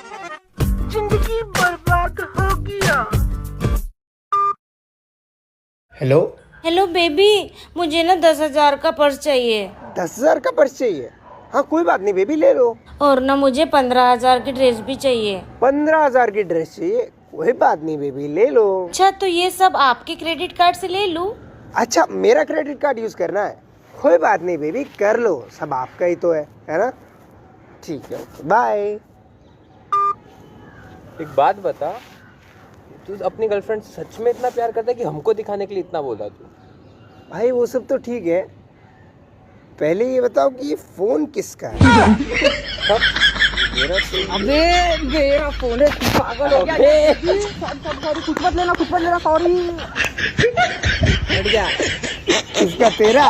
जिंदगी बर्बाद हो गया। हेलो। हेलो बेबी, मुझे ना 10,000 का पर्स चाहिए। 10,000 का पर्स चाहिए? हाँ कोई बात नहीं बेबी, ले लो। और ना मुझे 15,000 की ड्रेस भी चाहिए। 15,000 की ड्रेस चाहिए? कोई बात नहीं बेबी, ले लो। अच्छा, तो ये सब आपके क्रेडिट कार्ड से ले लूं? अच्छा, मेरा क्रेडिट कार्ड यूज करना है? कोई बात नहीं बेबी, कर लो, सब आपका ही तो है ना? ठीक है, बाय। एक बात बता, तू अपनी गर्लफ्रेंड से सच में इतना प्यार करता है कि हमको दिखाने के लिए इतना बोला तू? भाई वो सब तो ठीक है, पहले ये बताओ कि ये फोन किसका है? अबे मेरा फोन है, तू पागल हो गया? सॉरी, कुछ मत लेना, सॉरी। हट जा। किसका? तेरा?